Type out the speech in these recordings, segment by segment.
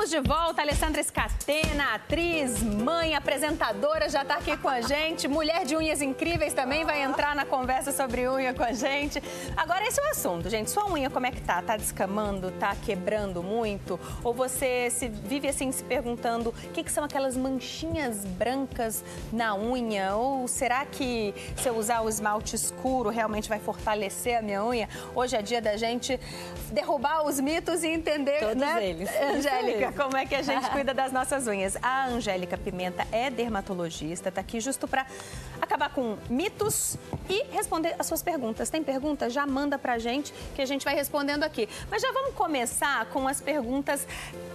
Estamos de volta, Alessandra Scatena, atriz, mãe, apresentadora, já está aqui com a gente. Mulher de unhas incríveis também vai entrar na conversa sobre unha com a gente. Agora, esse é o assunto, gente. Sua unha, como é que tá? Tá descamando? Tá quebrando muito? Ou você vive assim se perguntando o que são aquelas manchinhas brancas na unha? Ou será que se eu usar o esmalte escuro realmente vai fortalecer a minha unha? Hoje é dia da gente derrubar os mitos e entender, todos, né, eles. Angélica, como é que a gente cuida das nossas unhas. A Angélica Pimenta é dermatologista, tá aqui justo para acabar com mitos e responder as suas perguntas. Tem pergunta? Já manda pra gente que a gente vai respondendo aqui. Mas já vamos começar com as perguntas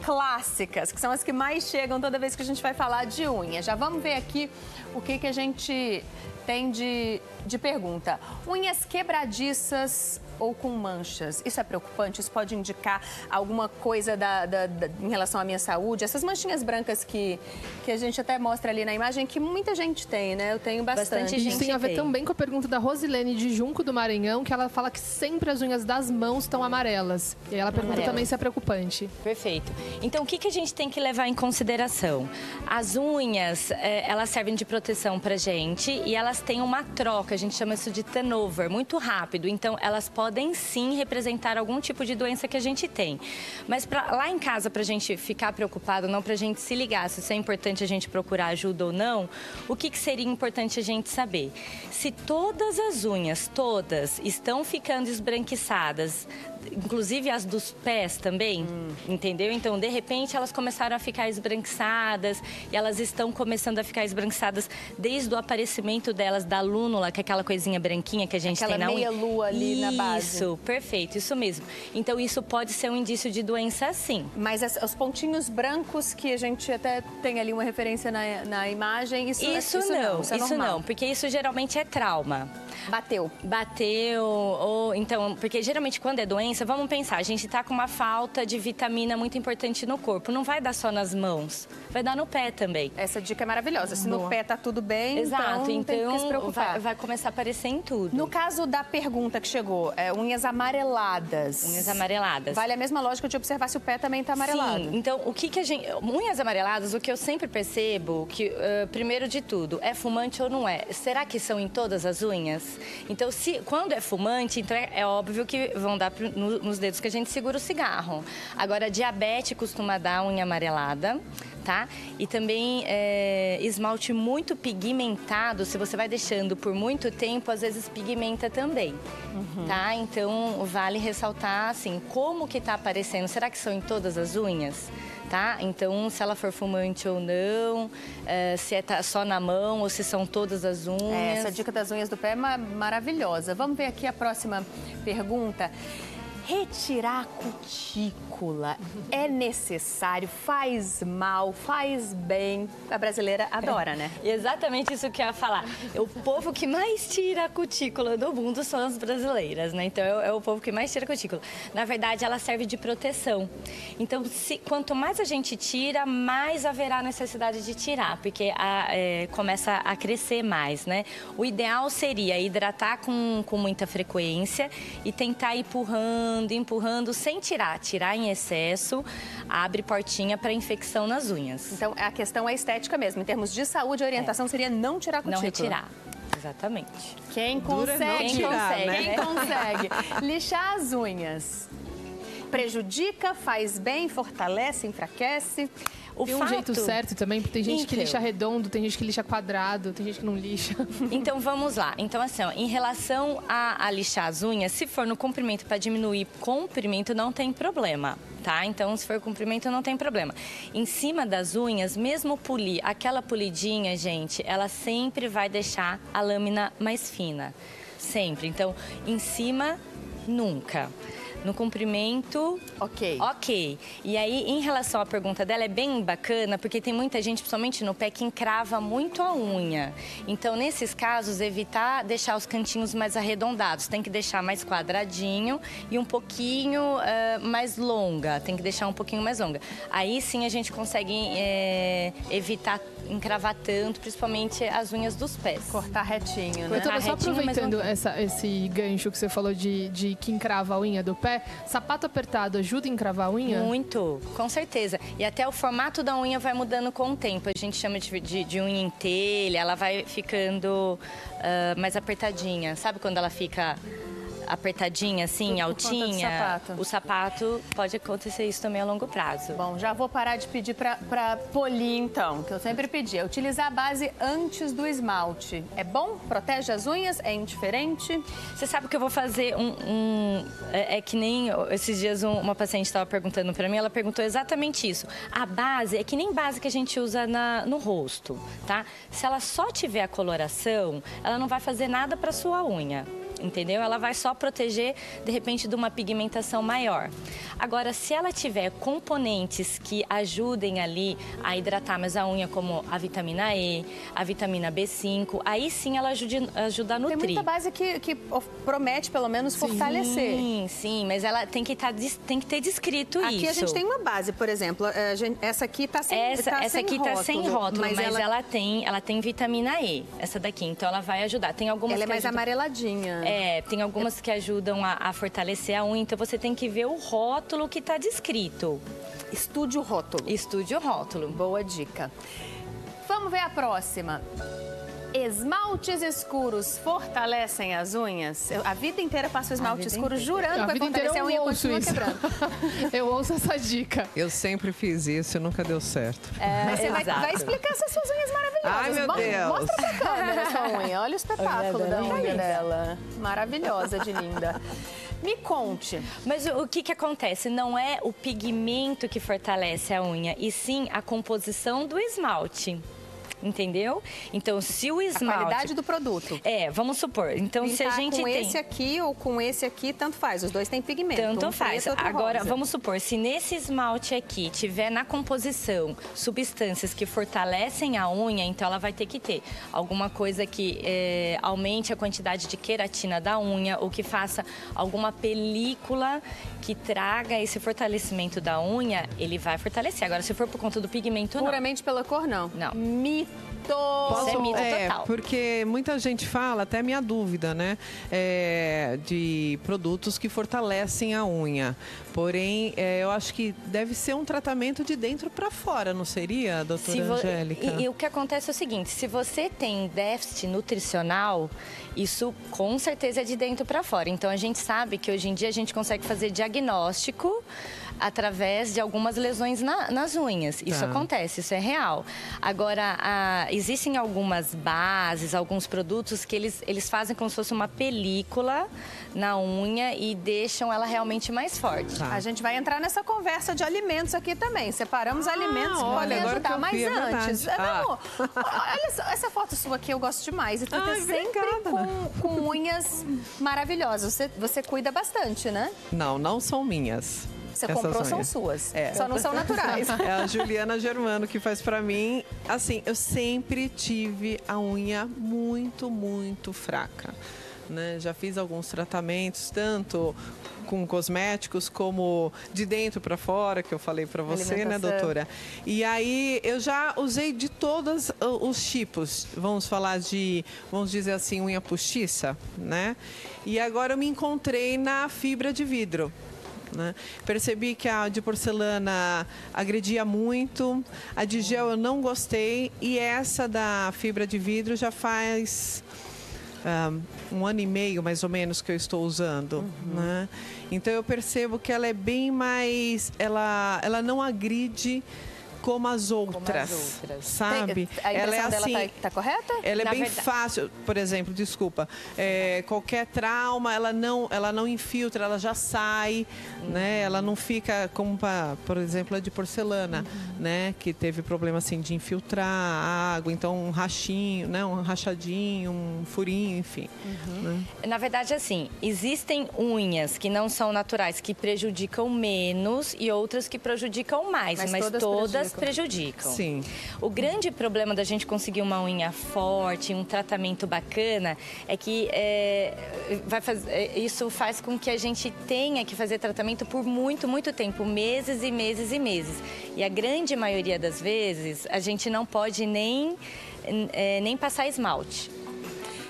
clássicas, que são as que mais chegam toda vez que a gente vai falar de unha. Já vamos ver aqui o que a gente tem de pergunta. Unhas quebradiças ou com manchas, isso é preocupante? Isso pode indicar alguma coisa em relação à minha saúde? Essas manchinhas brancas que a gente até mostra ali na imagem, que muita gente tem, né? Eu tenho bastante gente. Isso tem a ver também com a pergunta da Rosilene de Junco do Maranhão, que ela fala que sempre as unhas das mãos estão amarelas. E ela pergunta também se é preocupante. Perfeito. Então, o que a gente tem que levar em consideração? As unhas, elas servem de proteção pra gente e elas têm uma troca, a gente chama isso de turnover, muito rápido. Então, elas podem sim representar algum tipo de doença que a gente tem. Mas lá em casa, pra gente ficar preocupado, não pra gente se ligar se isso é importante a gente procurar ajuda ou não, o que seria importante a gente saber? Se todas as unhas, todas, estão ficando esbranquiçadas, inclusive as dos pés também, entendeu? Então, de repente, elas começaram a ficar esbranquiçadas e elas estão começando a ficar esbranquiçadas desde o aparecimento delas da lúnula, que é aquela coisinha branquinha que a gente tem na unha. Aquela meia-lua ali na base. Isso, perfeito, isso mesmo. Então, isso pode ser um indício de doença, sim. Mas os pontinhos brancos que a gente até tem ali uma referência na imagem, isso não, porque isso geralmente é trauma. Bateu, ou então, porque geralmente quando é doença, vamos pensar, a gente tá com uma falta de vitamina muito importante no corpo, não vai dar só nas mãos, vai dar no pé também. Essa dica é maravilhosa, se no pé tá tudo bem, exato, então tem que se preocupar. Vai começar a aparecer em tudo. No caso da pergunta que chegou, unhas amareladas. Unhas amareladas. Vale a mesma lógica de observar se o pé também tá amarelado. Sim, então o que a gente... Unhas amareladas, o que eu sempre percebo, que primeiro de tudo, é fumante ou não é? Será que são em todas as unhas? Então, quando é fumante, então é óbvio que vão dar nos dedos que a gente segura o cigarro. Agora, diabetes costuma dar unha amarelada, tá? E também esmalte muito pigmentado, se você vai deixando por muito tempo, às vezes pigmenta também, tá? Então, vale ressaltar, assim, como que tá aparecendo. Será que são em todas as unhas? Tá? Então, se ela for fumante ou não, se tá só na mão ou se são todas as unhas. Essa dica das unhas do pé é maravilhosa. Vamos ver aqui a próxima pergunta. Retirar a cutícula é necessário? Faz mal? Faz bem? A brasileira adora, né? Exatamente isso que eu ia falar. O povo que mais tira a cutícula do mundo são as brasileiras, né? Então, é o povo que mais tira a cutícula. Na verdade, ela serve de proteção. Então, quanto mais a gente tira, mais haverá necessidade de tirar, porque começa a crescer mais, né? O ideal seria hidratar com muita frequência e tentar empurrando sem tirar em excesso, abre portinha para infecção nas unhas. Então, a questão é estética mesmo. Em termos de saúde, a orientação seria não tirar a cutícula. Não retirar. Exatamente. Quem consegue, quem consegue. Lixar as unhas. Prejudica, faz bem, fortalece, enfraquece. Tem um jeito certo também, porque tem gente que lixa redondo, tem gente que lixa quadrado, tem gente que não lixa. Então, vamos lá. Então, assim, ó, em relação a lixar as unhas, se for no comprimento para diminuir comprimento, não tem problema, tá? Então, se for comprimento, não tem problema. Em cima das unhas, mesmo polir, aquela polidinha, gente, ela sempre vai deixar a lâmina mais fina. Sempre. Então, em cima, nunca. No comprimento, ok. E aí, em relação à pergunta dela, é bem bacana, porque tem muita gente, principalmente no pé, que encrava muito a unha. Então, nesses casos, evitar deixar os cantinhos mais arredondados. Tem que deixar mais quadradinho e um pouquinho mais longa. Tem que deixar um pouquinho mais longa. Aí, sim, a gente consegue evitar encravar tanto, principalmente as unhas dos pés. Cortar retinho, né? Eu tava só aproveitando esse gancho que você falou de que encrava a unha do pé. pé, sapato apertado ajuda a encravar a unha? Muito, com certeza. E até o formato da unha vai mudando com o tempo. A gente chama de unha em telha, ela vai ficando mais apertadinha. Sabe quando ela fica apertadinha, assim, altinha? O sapato pode acontecer isso também a longo prazo. Bom, já vou parar de pedir pra polir, então, que eu sempre pedi. É utilizar a base antes do esmalte. É bom? Protege as unhas? É indiferente? Você sabe que eu vou fazer É que nem esses dias uma paciente estava perguntando pra mim, ela perguntou exatamente isso. A base é que nem base que a gente usa no rosto, tá? Se ela só tiver a coloração, ela não vai fazer nada pra sua unha. Entendeu? Ela vai só proteger, de repente, de uma pigmentação maior. Agora, se ela tiver componentes que ajudem ali a hidratar mais a unha, como a vitamina E, a vitamina B5, aí sim ela ajuda a nutrir. Tem muita base que promete, pelo menos, fortalecer. Sim, mas ela tem que ter descrito isso. Aqui a gente tem uma base, por exemplo, essa aqui tá sem rótulo. Essa aqui tá sem rótulo, mas ela tem vitamina E, essa daqui, então ela vai ajudar. Tem algumas ela é mais amareladinha. Tem algumas que ajudam a fortalecer a unha, então você tem que ver o rótulo que está descrito. Estude o rótulo. Estude o rótulo. Boa dica. Vamos ver a próxima. Esmaltes escuros fortalecem as unhas? A vida inteira passo esmalte escuro jurando que vai fortalecer a unha e continua quebrando. Eu ouço essa dica. Eu sempre fiz isso e nunca deu certo. Mas você vai explicar essas suas unhas maravilhosas. Ai, meu Deus. Mostra pra câmera a sua unha. Olha o espetáculo da unha dela. Maravilhosa, de linda. Me conte. Mas o que acontece? Não é o pigmento que fortalece a unha, e sim a composição do esmalte. Entendeu? Então, se o esmalte... A qualidade do produto. Vamos supor. Então, se a gente com tem... esse aqui ou com esse aqui, tanto faz. Os dois têm pigmento. Tanto faz. Preto, agora, rosa. vamos supor, se nesse esmalte aqui tiver na composição substâncias que fortalecem a unha, então ela vai ter que ter alguma coisa que aumente a quantidade de queratina da unha, ou que faça alguma película que traga esse fortalecimento da unha, ele vai fortalecer. Agora, se for por conta do pigmento, não. Puramente pela cor, não? Não. Mito! Isso é mito total. Porque muita gente fala, até minha dúvida, né? De produtos que fortalecem a unha. Porém, eu acho que deve ser um tratamento de dentro para fora, não seria, doutora Angélica? E o que acontece é o seguinte, se você tem déficit nutricional, isso com certeza é de dentro para fora. Então, a gente sabe que hoje em dia a gente consegue fazer diagnóstico através de algumas lesões nas unhas. Isso acontece, isso é real. Agora, existem algumas bases, alguns produtos que eles fazem como se fosse uma película na unha e deixam ela realmente mais forte. A gente vai entrar nessa conversa de alimentos aqui também. Separamos alimentos que podem ajudar. Mas antes, olha só, essa foto sua aqui eu gosto demais. E tu tá sempre com unhas maravilhosas. Você cuida bastante, né? Não são minhas. Você comprou, são suas. Só não são naturais. É a Juliana Germano que faz pra mim. Assim, eu sempre tive a unha muito, muito fraca. Né? Já fiz alguns tratamentos, tanto com cosméticos como de dentro para fora, que eu falei para você, né, doutora? E aí eu já usei de todos os tipos. Vamos dizer assim, unha postiça, né? E agora eu me encontrei na fibra de vidro. Né? Percebi que a de porcelana agredia muito, a de gel eu não gostei, e essa da fibra de vidro já faz 1 ano e meio mais ou menos que eu estou usando. Né? Então eu percebo que ela é bem mais, ela não agride como as outras, sabe? A impressão ela é assim, dela tá correta? Ela é bem fácil, por exemplo, qualquer trauma, ela não infiltra, ela já sai, né? Ela não fica como, por exemplo, a de porcelana, né? Que teve problema assim de infiltrar a água, então um rachinho, né? Um rachadinho, um furinho, enfim. Né? Na verdade, assim, existem unhas que não são naturais, que prejudicam menos, e outras que prejudicam mais, mas todas prejudicam. Sim. O grande problema da gente conseguir uma unha forte, um tratamento bacana, é que isso faz com que a gente tenha que fazer tratamento por muito, muito tempo, meses e meses e meses. E a grande maioria das vezes, a gente não pode nem passar esmalte.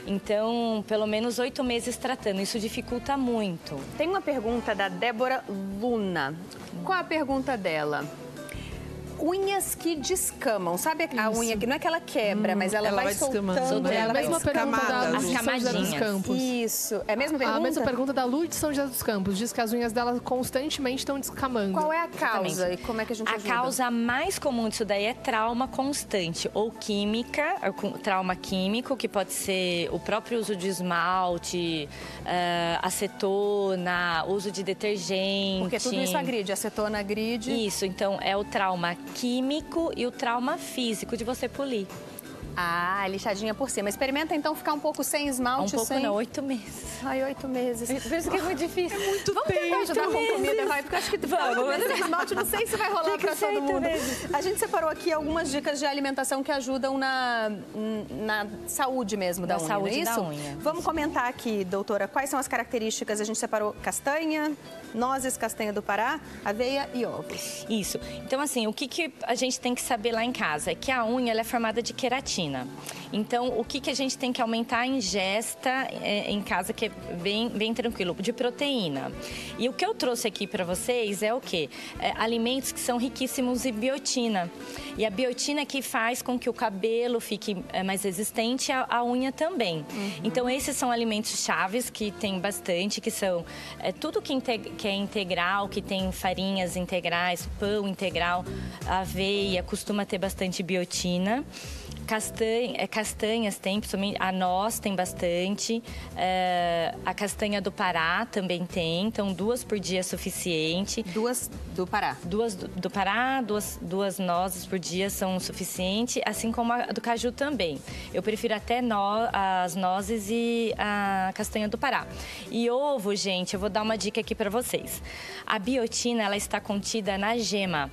Então, pelo menos 8 meses tratando. Isso dificulta muito. Tem uma pergunta da Débora Luna. Qual a pergunta dela? Unhas que descamam, sabe a unha que não é que ela quebra, mas ela vai soltando. É a mesma pergunta da Luz de São José dos Campos. Isso, é a mesma pergunta? A mesma pergunta da Luz de São José dos Campos. Diz que as unhas dela constantemente estão descamando. Qual é a causa e como é que a gente ajuda? A causa mais comum disso daí é trauma constante ou química, trauma químico, que pode ser o próprio uso de esmalte, acetona, uso de detergente. Porque tudo isso agride, acetona agride. Isso, então é o trauma químico e o trauma físico de você polir. Ah, lixadinha por cima. Experimenta então ficar um pouco sem esmalte. Um pouco sem... não, 8 meses. Ai, 8 meses. Por isso que é muito difícil. É muito Vamos tentar ajudar com comida, vai? Porque eu acho que sem esmalte não sei se vai rolar pra todo mundo. A gente separou aqui algumas dicas de alimentação que ajudam na saúde mesmo da unha, saúde é isso? da unha. Vamos comentar aqui, doutora, quais são as características? A gente separou castanha, nozes, castanha do Pará, aveia e ovos. Isso. Então, assim, o que a gente tem que saber lá em casa é que a unha ela é formada de queratina. Então, o que a gente tem que aumentar a ingesta em casa, que é bem tranquilo, de proteína. E o que eu trouxe aqui para vocês é o quê? Alimentos que são riquíssimos em biotina. E a biotina é que faz com que o cabelo fique mais resistente, a unha também. Então, esses são alimentos chaves que tem bastante, que são tudo que é integral, que tem farinhas integrais, pão integral, aveia, costuma ter bastante biotina. Castanhas tem, principalmente a noz tem bastante, a castanha do Pará também tem, então 2 por dia é suficiente. 2 do Pará? 2 do Pará, duas nozes por dia são suficiente, assim como a do caju também. Eu prefiro até as nozes e a castanha do Pará. E ovo, gente, eu vou dar uma dica aqui para vocês. A biotina, ela está contida na gema.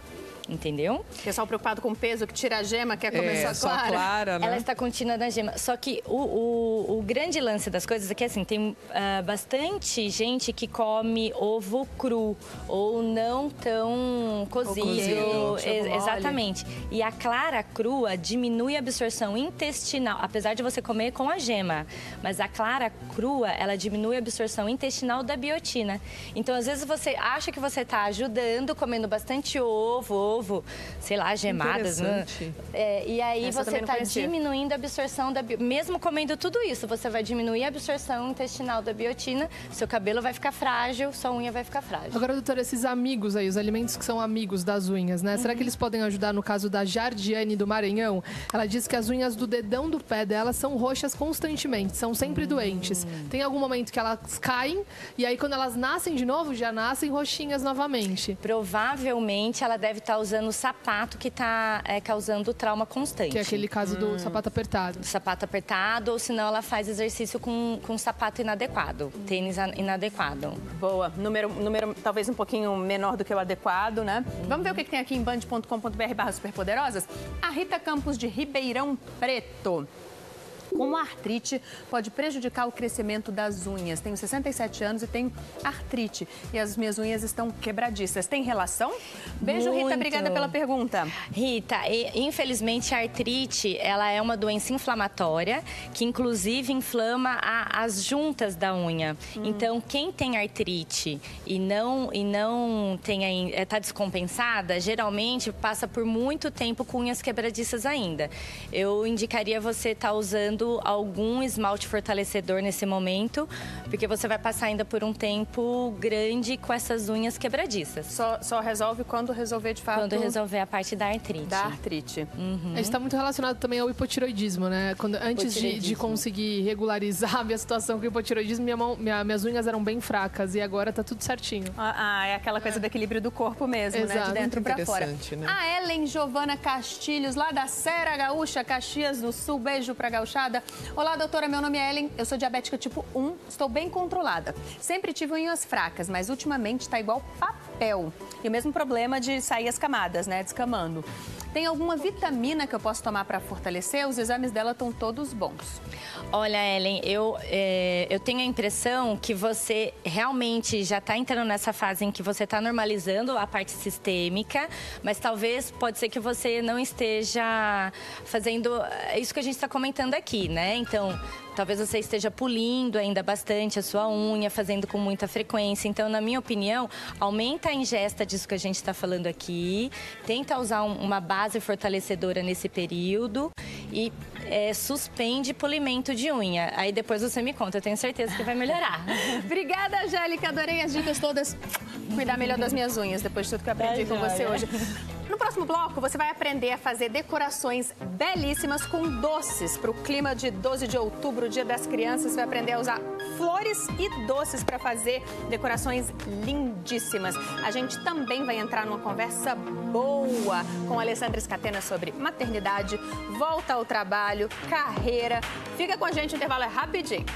Entendeu? Pessoal preocupado com o peso, que tira a gema, quer comer só clara. Né? Ela está contida na gema. Só que o grande lance das coisas é que, assim, tem bastante gente que come ovo cru ou não tão cozido. Exatamente. E a clara crua diminui a absorção intestinal, apesar de você comer com a gema. Mas a clara crua, ela diminui a absorção intestinal da biotina. Então, às vezes, você acha que você está ajudando comendo bastante ovo, sei lá, gemadas, né? E aí você está diminuindo a absorção mesmo comendo tudo isso, você vai diminuir a absorção intestinal da biotina, seu cabelo vai ficar frágil, sua unha vai ficar frágil. Agora, doutora, esses amigos aí, os alimentos que são amigos das unhas, né? Será que eles podem ajudar no caso da Jardiane do Maranhão? Ela diz que as unhas do dedão do pé dela são roxas constantemente, são sempre doentes. Tem algum momento que elas caem e aí quando elas nascem de novo, já nascem roxinhas novamente. Provavelmente ela deve estar usando o sapato que está causando trauma constante. Que é aquele caso do sapato apertado. Sapato apertado, ou senão ela faz exercício com sapato inadequado, tênis inadequado. Boa. Número talvez um pouquinho menor do que o adequado, né? Vamos ver o que tem aqui em band.com.br/superpoderosas? A Rita Campos de Ribeirão Preto. Como a artrite pode prejudicar o crescimento das unhas? Tenho 67 anos e tenho artrite. E as minhas unhas estão quebradiças. Tem relação? Beijo, Rita. Obrigada pela pergunta. Rita, infelizmente a artrite, ela é uma doença inflamatória que inclusive inflama as juntas da unha. Então, quem tem artrite e não está descompensada, geralmente passa por muito tempo com unhas quebradiças ainda. Eu indicaria você estar usando algum esmalte fortalecedor nesse momento, porque você vai passar ainda por um tempo grande com essas unhas quebradiças. Só resolve quando resolver de fato? Quando resolver a parte da artrite. Da artrite. Isso está muito relacionado também ao hipotiroidismo, né? Antes de conseguir regularizar a minha situação com o hipotiroidismo, minhas unhas eram bem fracas e agora tá tudo certinho. É aquela coisa do equilíbrio do corpo mesmo, né? De dentro para fora. Né? A Ellen Giovana Castilhos, lá da Serra Gaúcha, Caxias do Sul. Beijo pra gauchada. Olá, doutora, meu nome é Ellen, eu sou diabética tipo 1, estou bem controlada. Sempre tive unhas fracas, mas ultimamente tá igual papel. papel. E o mesmo problema de sair as camadas, né? Descamando. Tem alguma vitamina que eu posso tomar para fortalecer? Os exames dela estão todos bons. Olha, Ellen, eu tenho a impressão que você realmente já está entrando nessa fase em que você está normalizando a parte sistêmica, mas talvez pode ser que você não esteja fazendo isso que a gente está comentando aqui, né? Então, talvez você esteja polindo ainda bastante a sua unha, fazendo com muita frequência. Então, na minha opinião, aumenta a ingesta disso que a gente está falando aqui, tenta usar uma base fortalecedora nesse período e suspende polimento de unha. Aí depois você me conta, eu tenho certeza que vai melhorar. Obrigada, Angélica. Adorei as dicas todas. Cuidar melhor das minhas unhas, depois de tudo que eu aprendi com você hoje. No próximo bloco, você vai aprender a fazer decorações belíssimas com doces. Para o clima de 12 de outubro, Dia das Crianças, você vai aprender a usar flores e doces para fazer decorações lindíssimas. A gente também vai entrar numa conversa boa com a Alessandra Scatena sobre maternidade, volta ao trabalho, carreira. Fica com a gente, o intervalo é rapidinho.